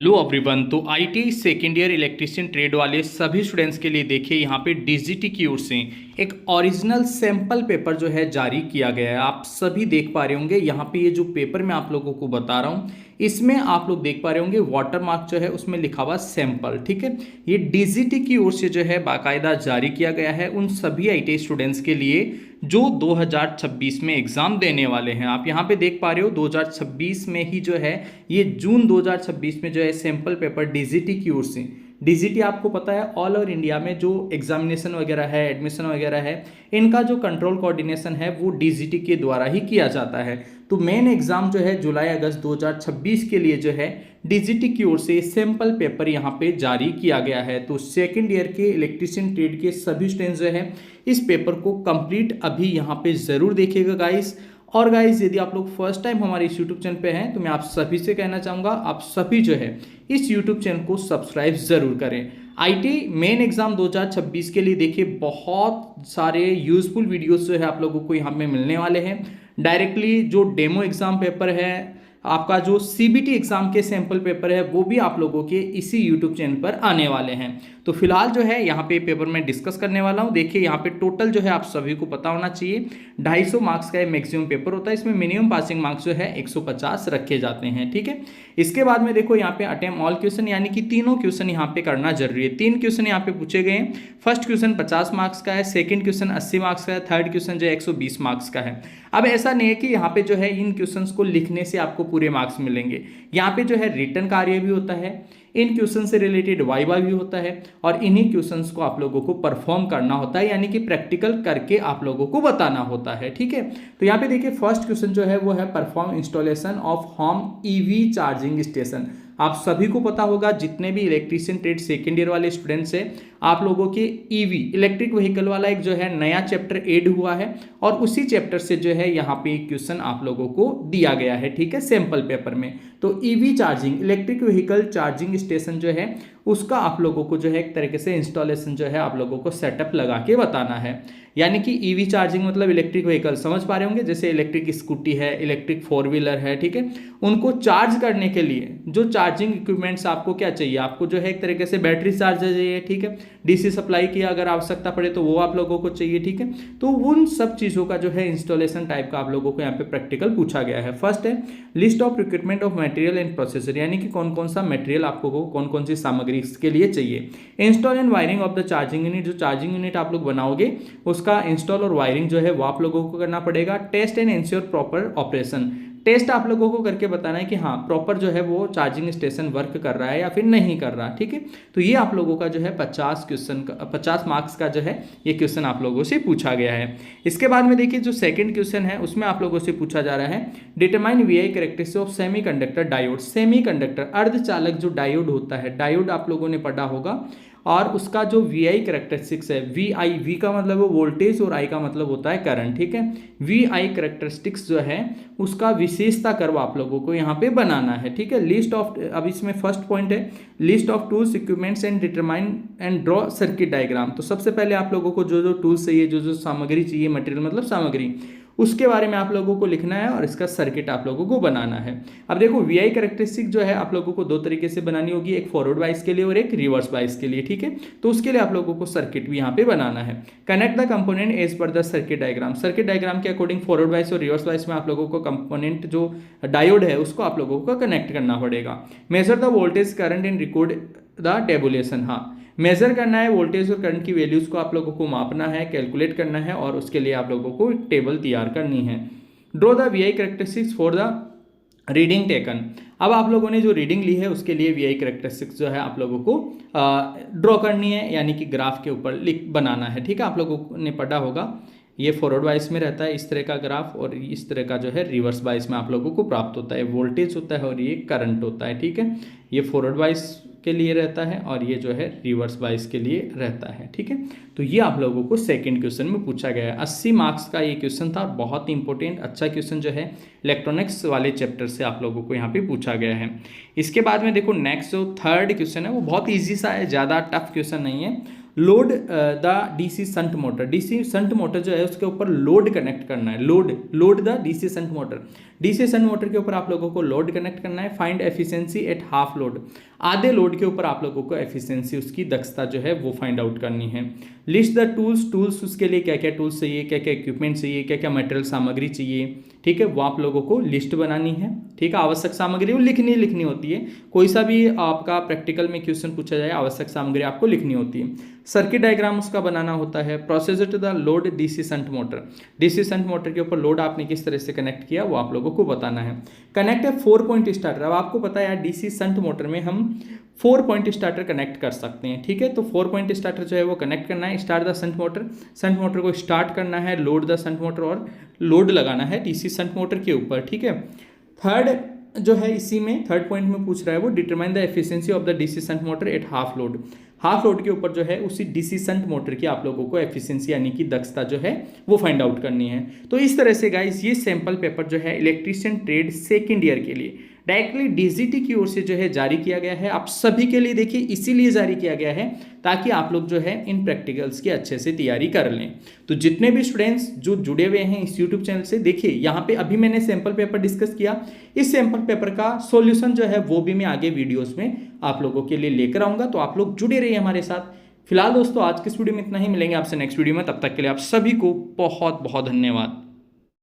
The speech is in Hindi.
Hello everyone. तो IT second year electrician trade वाले सभी स्टूडेंट्स के लिए देखिए यहाँ पे डीजीटी की ओर से एक ओरिजिनल सैंपल पेपर जो है जारी किया गया है। आप सभी देख पा रहे होंगे यहाँ पे ये जो पेपर मैं आप लोगों को बता रहा हूँ इसमें आप लोग देख पा रहे होंगे वाटर मार्क जो है उसमें लिखा हुआ सैंपल। ठीक है, ये डीजीटी की ओर से जो है बाकायदा जारी किया गया है उन सभी आईटी स्टूडेंट्स के लिए जो 2026 में एग्जाम देने वाले हैं। आप यहाँ पे देख पा रहे हो 2026 में ही जो है ये जून 2026 में जो है सैंपल पेपर डीजीटी की ओर से। डीजीटी आपको पता है ऑल ओवर इंडिया में जो एग्जामिनेशन वगैरह है, एडमिशन वगैरह है, इनका जो कंट्रोल कोऑर्डिनेशन है वो डीजीटी के द्वारा ही किया जाता है। तो मेन एग्जाम जो है जुलाई अगस्त 2026 के लिए जो है डीजीटी की ओर से सैंपल पेपर यहाँ पे जारी किया गया है। तो सेकेंड ईयर के इलेक्ट्रिशियन ट्रेड के सभी स्टूडेंट्स जो है इस पेपर को कंप्लीट अभी यहाँ पे जरूर देखिएगा गाइस। और गाइस यदि आप लोग फर्स्ट टाइम हमारे इस यूट्यूब चैनल पे हैं तो मैं आप सभी से कहना चाहूँगा आप सभी जो है इस यूट्यूब चैनल को सब्सक्राइब जरूर करें। आईटी मेन एग्जाम 2026 के लिए देखिए बहुत सारे यूजफुल वीडियोस जो है आप लोगों को यहाँ पे मिलने वाले हैं। डायरेक्टली जो डेमो एग्जाम पेपर है, आपका जो सीबीटी एग्जाम के सैंपल पेपर है वो भी आप लोगों के इसी यूट्यूब चैनल पर आने वाले हैं। तो फिलहाल जो है यहाँ पे पेपर में डिस्कस करने वाला हूँ। देखिए यहाँ पे टोटल जो है आप सभी को पता होना चाहिए 250 मार्क्स का मैक्सिमम पेपर होता है। इसमें मिनिमम पासिंग मार्क्स जो है 150 रखे जाते हैं। ठीक है, इसके बाद में देखो यहाँ पे अटेम्प्ट ऑल क्वेश्चन यानी कि तीनों क्वेश्चन यहाँ पे करना जरूरी है। 3 क्वेश्चन यहाँ पे पूछे गए हैं। फर्स्ट क्वेश्चन 50 मार्क्स का है, सेकंड क्वेश्चन 80 मार्क्स का है, थर्ड क्वेश्चन जो है 120 मार्क्स का है। अब ऐसा नहीं है कि यहाँ पे जो है इन क्वेश्चंस को लिखने से आपको पूरे मार्क्स मिलेंगे। यहाँ पे जो है रिटन कार्य भी होता है, इन क्वेश्चन से रिलेटेड वाइवा भी होता है और इन्हीं क्वेश्चंस को आप लोगों को परफॉर्म करना होता है यानी कि प्रैक्टिकल करके आप लोगों को बताना होता है। ठीक है, तो यहाँ पे देखिए फर्स्ट क्वेश्चन जो है वो है perform installation of home EV charging station. आप सभी को पता होगा जितने भी इलेक्ट्रिशियन ट्रेड सेकेंड ईयर वाले स्टूडेंट्स हैं आप लोगों के ईवी इलेक्ट्रिक व्हीकल वाला एक जो है नया चैप्टर ऐड हुआ है और उसी चैप्टर से जो है यहाँ पे एक क्वेश्चन आप लोगों को दिया गया है। ठीक है, सैंपल पेपर में। तो EV charging electric vehicle charging station जो है उसका आप लोगों को जो है एक तरीके से इंस्टॉलेशन जो है आप लोगों को सेटअप लगा के बताना है। यानी कि ईवी चार्जिंग मतलब इलेक्ट्रिक व्हीकल समझ पा रहे होंगे, जैसे इलेक्ट्रिक स्कूटी है, इलेक्ट्रिक फोर व्हीलर है। ठीक है, उनको चार्ज करने के लिए जो चार्जिंग इक्विपमेंट्स आपको क्या चाहिए, आपको जो है एक तरीके से बैटरी चार्जर चाहिए। ठीक है, डीसी सप्लाई की अगर आवश्यकता पड़े तो वो आप लोगों को चाहिए। ठीक है, तो उन सब चीज़ों का जो है इंस्टॉलेशन टाइप का आप लोगों को यहाँ पे प्रैक्टिकल पूछा गया है। फर्स्ट है list of requirement of material and processor, यानी कि कौन कौन सा मटेरियल आपको कौन कौन सी सामग्री इसके लिए चाहिए। Install and wiring of the charging unit, जो चार्जिंग यूनिट आप लोग बनाओगे उसका इंस्टॉल और वायरिंग जो है वो आप लोगों को करना पड़ेगा। Test and ensure proper operation, test आप लोगों को करके बताना है कि हाँ प्रॉपर जो है वो चार्जिंग स्टेशन वर्क कर रहा है या फिर नहीं कर रहा। ठीक है, तो ये आप लोगों का जो है 50 मार्क्स का जो है ये क्वेश्चन आप लोगों से पूछा गया है। इसके बाद में देखिए जो सेकंड क्वेश्चन है उसमें आप लोगों से पूछा जा रहा है determine VI characteristics of semiconductor diode. Semiconductor अर्धचालक जो डायोड होता है, डायोड आप लोगों ने पढ़ा होगा, और उसका जो वी आई करेक्टरिस्टिक्स है, वी आई, वी का मतलब है वोल्टेज और आई का मतलब होता है करंट। ठीक है, वी आई करेक्टरिस्टिक्स जो है उसका विशेषता कर्व आप लोगों को यहाँ पे बनाना है। ठीक है, लिस्ट ऑफ, अब इसमें फर्स्ट पॉइंट है list of tools equipments and determine and draw circuit diagram. तो सबसे पहले आप लोगों को जो जो टूल्स चाहिए, जो जो सामग्री चाहिए, मटेरियल मतलब सामग्री, उसके बारे में आप लोगों को लिखना है और इसका सर्किट आप लोगों को बनाना है। अब देखो वी आई करेक्टरिस्टिक जो है आप लोगों को दो तरीके से बनानी होगी, एक फॉरवर्ड बाइस के लिए और एक रिवर्स बाइस के लिए। ठीक है, तो उसके लिए आप लोगों को सर्किट भी यहाँ पे बनाना है। Connect the component as per the circuit diagram, circuit diagram के अकॉर्डिंग फॉरवर्ड बाइस और रिवर्स बाइस में आप लोगों को कंपोनेंट जो डायोड है उसको आप लोगों को कनेक्ट करना पड़ेगा। Measure the voltage current and record the tabulation, हाँ मेजर करना है वोल्टेज और करंट की वैल्यूज को आप लोगों को मापना है, कैलकुलेट करना है और उसके लिए आप लोगों को एक टेबल तैयार करनी है। Draw the V I characteristics for the reading taken, अब आप लोगों ने जो रीडिंग ली है उसके लिए वी आई करेक्टरिस्टिक्स जो है आप लोगों को ड्रॉ करनी है यानी कि ग्राफ के ऊपर बनाना है। ठीक है, आप लोगों ने पढ़ा होगा ये फॉरवर्ड बाइस में रहता है इस तरह का ग्राफ और इस तरह का जो है रिवर्स बाइस में आप लोगों को प्राप्त होता है, वोल्टेज होता है और ये करंट होता है। ठीक है, ये फॉरवर्ड बाइस के लिए रहता है और ये जो है रिवर्स बाइस के लिए रहता है। ठीक है, तो ये आप लोगों को सेकंड क्वेश्चन में पूछा गया है। 80 मार्क्स का ये क्वेश्चन था, बहुत ही इंपॉर्टेंट अच्छा क्वेश्चन जो है इलेक्ट्रॉनिक्स वाले चैप्टर से आप लोगों को यहाँ पे पूछा गया है। इसके बाद में देखो नेक्स्ट जो थर्ड क्वेश्चन है वो बहुत ईजी सा है, ज़्यादा टफ क्वेश्चन नहीं है। Load the DC shunt motor, DC shunt motor जो है उसके ऊपर लोड कनेक्ट करना है, load the DC shunt motor, DC shunt motor के ऊपर आप लोगों को लोड कनेक्ट करना है। Find efficiency at half load, आधे लोड के ऊपर आप लोगों को एफिशिएंसी उसकी दक्षता जो है वो फाइंड आउट करनी है। लिस्ट द टूल्स उसके लिए क्या क्या टूल्स चाहिए, क्या क्या इक्विपमेंट चाहिए, क्या क्या मटेरियल सामग्री चाहिए, ठीक है, वो आप लोगों को लिस्ट बनानी है। ठीक है, आवश्यक सामग्री वो लिखनी होती है, कोई सा भी आपका प्रैक्टिकल में क्वेश्चन पूछा जाए आवश्यक सामग्री आपको लिखनी होती है। सर्किट डायग्राम उसका बनाना होता है। Procedure to the load DC shunt motor, DC shunt motor के ऊपर लोड आपने किस तरह से कनेक्ट किया वो आप लोगों को बताना है। कनेक्ट है 4 पॉइंट स्टार्टर, अब आपको पता है यार डीसी शंट मोटर में हम 4 पॉइंट स्टार्टर कनेक्ट कर सकते हैं। ठीक है, तो 4 पॉइंट स्टार्टर जो है वो कनेक्ट करना है। Start the shunt motor, shunt motor को स्टार्ट करना है, लोड द शंट मोटर और लोड लगाना है डीसी शंट मोटर के ऊपर। ठीक है, थर्ड जो है इसी में थर्ड पॉइंट में पूछ रहा है वो determine the efficiency of the DC shunt motor at half load, half load के ऊपर जो है उसी डीसी शंट मोटर की आप लोगों को एफिशिएंसी यानी कि दक्षता जो है वो फाइंड आउट करनी है। तो इस तरह से गाइस ये सैंपल पेपर जो है इलेक्ट्रीशियन ट्रेड सेकेंड ईयर के लिए डायरेक्टली डीजीटी की ओर से जो है जारी किया गया है, आप सभी के लिए देखिए इसीलिए जारी किया गया है ताकि आप लोग जो है इन प्रैक्टिकल्स की अच्छे से तैयारी कर लें। तो जितने भी स्टूडेंट्स जो जुड़े हुए हैं इस यूट्यूब चैनल से, देखिए यहाँ पे अभी मैंने सैंपल पेपर डिस्कस किया, इस सैंपल पेपर का सॉल्यूशन जो है वो भी मैं आगे वीडियोस में आप लोगों के लिए लेकर आऊँगा, तो आप लोग जुड़े रहिए हमारे साथ। फिलहाल दोस्तों आज के इस वीडियो में इतना ही, मिलेंगे आपसे नेक्स्ट वीडियो में, तब तक के लिए आप सभी को बहुत बहुत धन्यवाद।